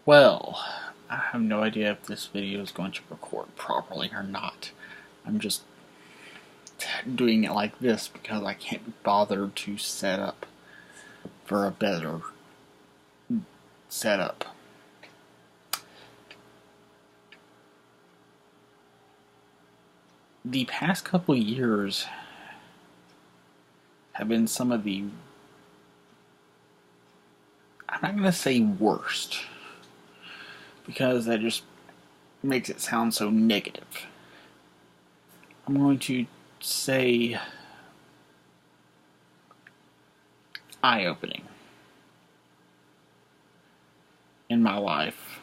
Well, I have no idea if this video is going to record properly or not. I'm just doing it like this because I can't be bothered to set up for a better setup. The past couple years have been some of the, I'm not going to say worst, because that just makes it sound so negative. I'm going to say eye-opening in my life.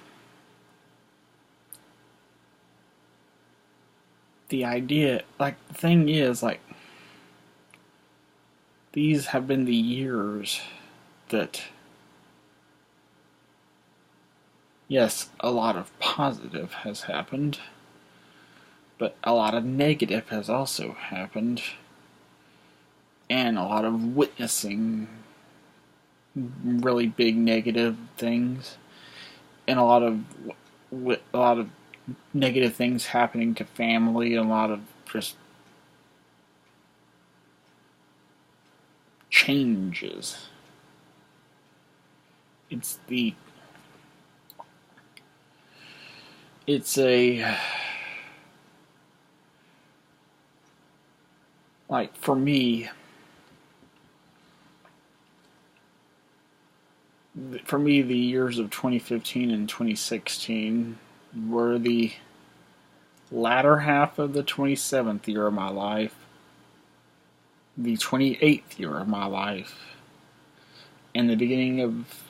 The idea, the thing is, these have been the years that, yes, a lot of positive has happened, but a lot of negative has also happened, and a lot of witnessing really big negative things, and a lot of negative things happening to family, and a lot of just changes. It's for me, the years of 2015 and 2016 were the latter half of the 27th year of my life, the 28th year of my life, and the beginning of...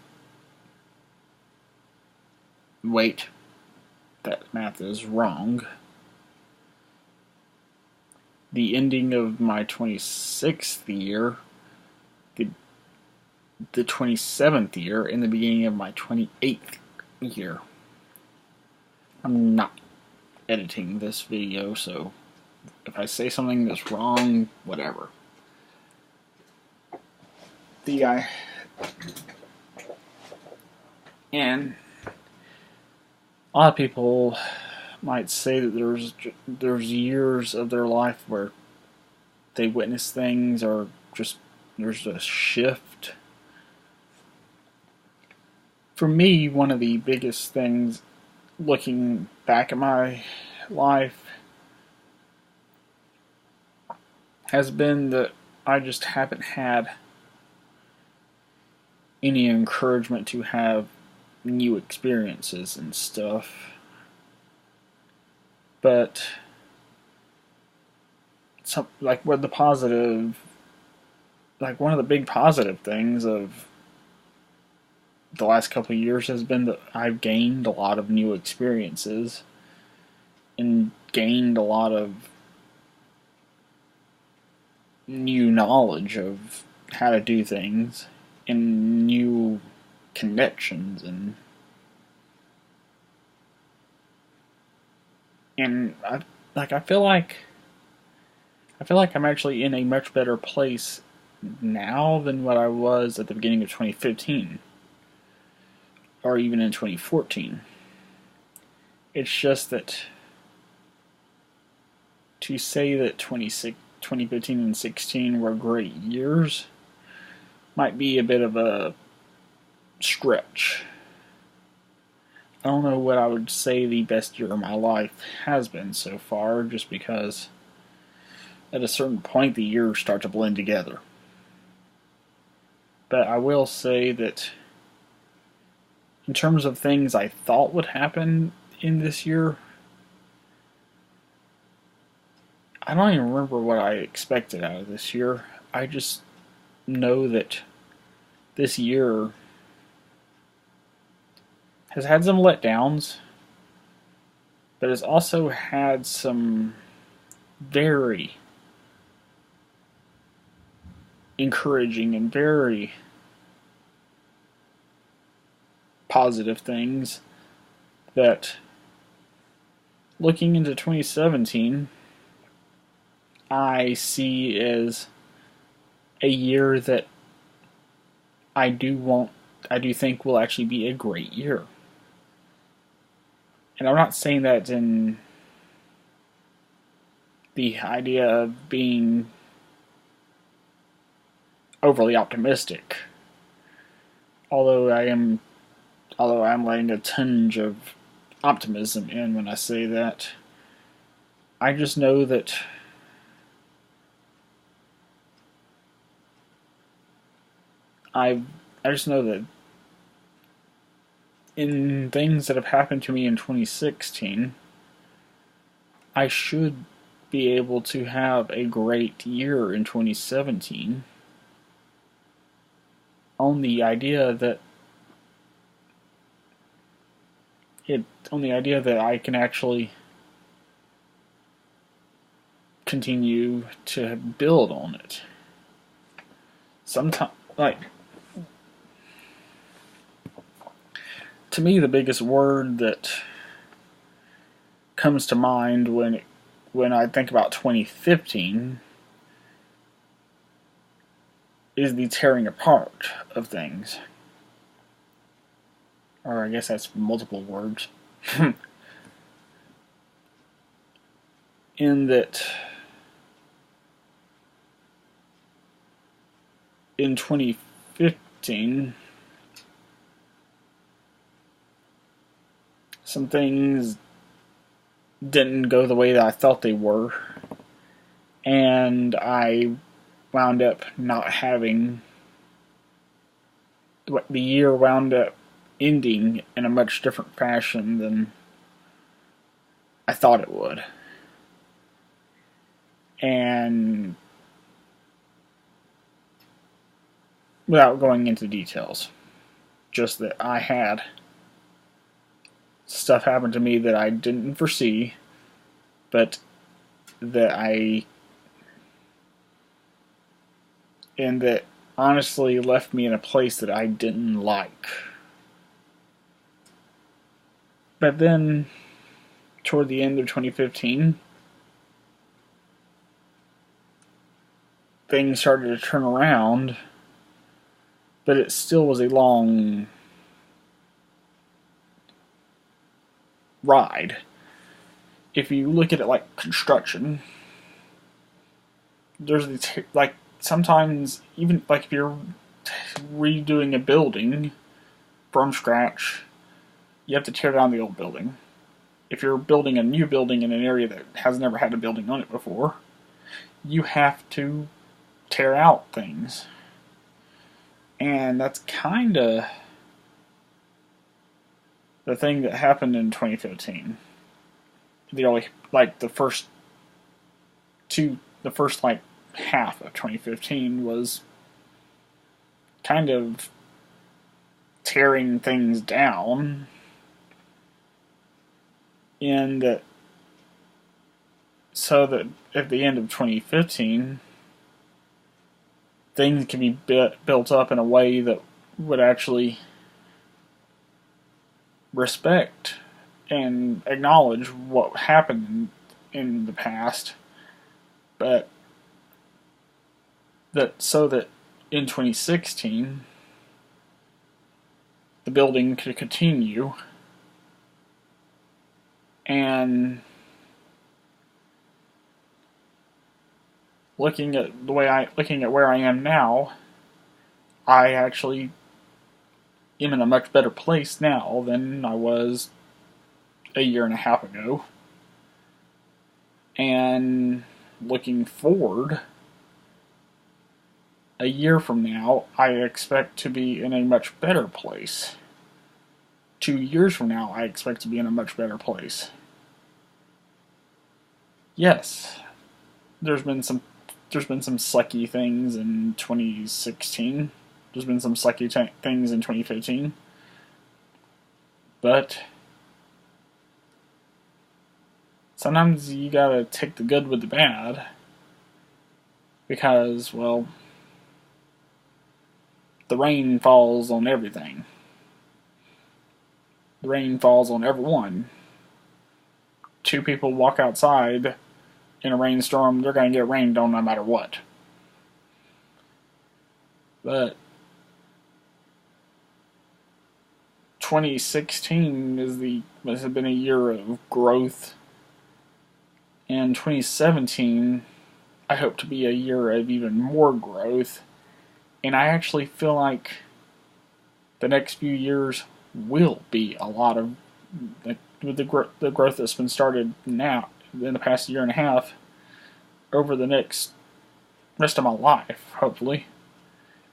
Wait, that math is wrong. The ending of my 26th year, the 27th year, and the beginning of my 28th year. I'm not editing this video, so if I say something that's wrong, whatever. And a lot of people might say that there's years of their life where they witness things, or just there's a shift. For me, one of the biggest things, looking back at my life, has been that I just haven't had any encouragement to have new experiences and stuff. But one of the big positive things of the last couple of years has been that I've gained a lot of new experiences and gained a lot of new knowledge of how to do things and new connections, and I feel like I'm actually in a much better place now than what I was at the beginning of 2015 or even in 2014. It's just that to say that 2015 and 16 were great years might be a bit of a stretch. I don't know what I would say the best year of my life has been so far, just because at a certain point the years start to blend together. But I will say that in terms of things I thought would happen in this year, I don't even remember what I expected out of this year. I just know that this year has had some letdowns, but has also had some very encouraging and very positive things that, looking into 2017, I see as a year that I do think will actually be a great year. And I'm not saying that in the idea of being overly optimistic. Although I'm letting a tinge of optimism in when I say that. I just know that I just know that in things that have happened to me in 2016, I should be able to have a great year in 2017 on the idea that I can actually continue to build on it. Sometimes, like, to me, the biggest word that comes to mind when I think about 2015 is the tearing apart of things. Or I guess that's multiple words. In that, in 2015, some things didn't go the way that I thought they were, and I wound up not having. The year wound up ending in a much different fashion than I thought it would. And without going into details, just that I had stuff happen to me that I didn't foresee, but that honestly left me in a place that I didn't like. But then, toward the end of 2015, things started to turn around, but it still was a long ride. If you look at it like construction, there's like sometimes even like if you're redoing a building from scratch, you have to tear down the old building. If you're building a new building in an area that has never had a building on it before, you have to tear out things. And that's kind of the thing that happened in 2015. The first half of 2015 was kind of tearing things down, and so that at the end of 2015 things can be built up in a way that would actually respect and acknowledge what happened in the past, but so that in 2016 the building could continue. And looking at where I am now, I actually am in a much better place now than I was a year and a half ago. And looking forward, a year from now, I expect to be in a much better place. 2 years from now, I expect to be in a much better place. Yes, there's been some sucky things in 2016. There's been some sucky things in 2015. But sometimes you gotta take the good with the bad, because, well, the rain falls on everything. The rain falls on everyone. 2 people walk outside in a rainstorm, they're going to get rained on no matter what. But 2016 has been a year of growth, and 2017 I hope to be a year of even more growth. And I actually feel like the next few years will be a lot of the growth that's been started now in the past year and a half over the next rest of my life, hopefully.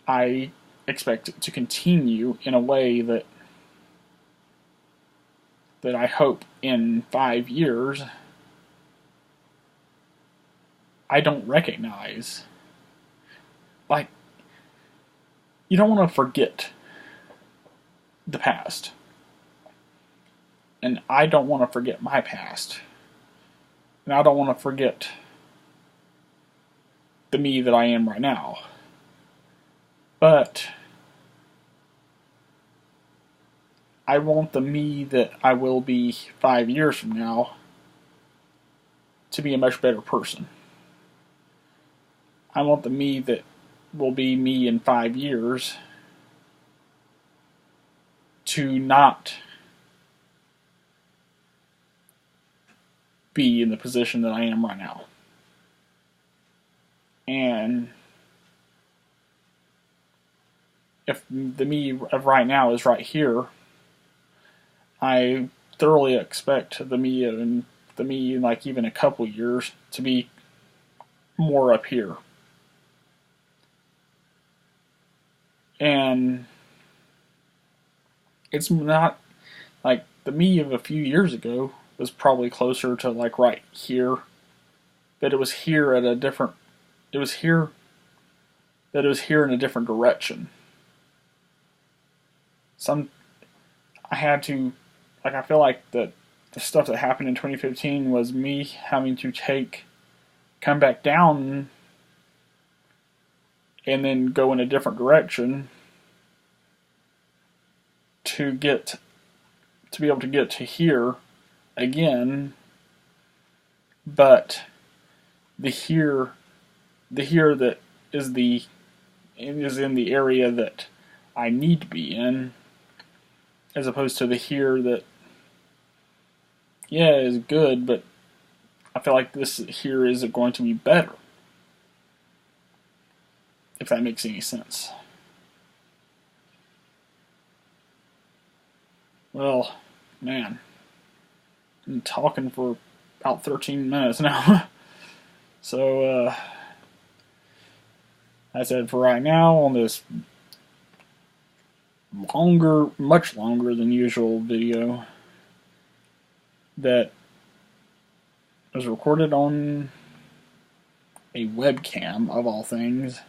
I expect it to continue in a way that I hope in 5 years I don't recognize. Like, you don't want to forget the past. And I don't want to forget my past. And I don't want to forget the me that I am right now. But I want the me that I will be 5 years from now to be a much better person. I want the me that will be me in 5 years to not be in the position that I am right now. And if the me of right now is right here, I thoroughly expect the me in like even a couple years to be more up here. And it's not like the me of a few years ago was probably closer to like right here, but it was here at a different. It was here that it was here in a different direction. I had to, like, I feel like the stuff that happened in 2015 was me having to come back down and then go in a different direction to be able to get to here again. But the here that is in the area that I need to be in, as opposed to the here that is good, but I feel like this here is going to be better, if that makes any sense. Well, man, I'm talking for about 13 minutes now. So, I said for right now on this much longer than usual video that was recorded on a webcam, of all things.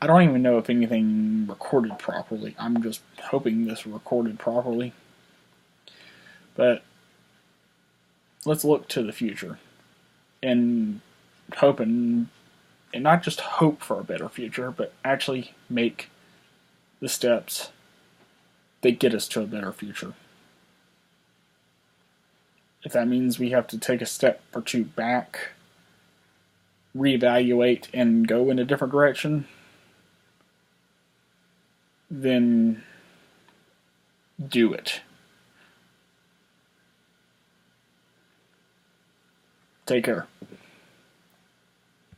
I don't even know if anything recorded properly. I'm just hoping this recorded properly. But let's look to the future and hoping, and not just hope for a better future, but actually make the steps that get us to a better future. If that means we have to take a step or two back, reevaluate, and go in a different direction, then do it. Take care.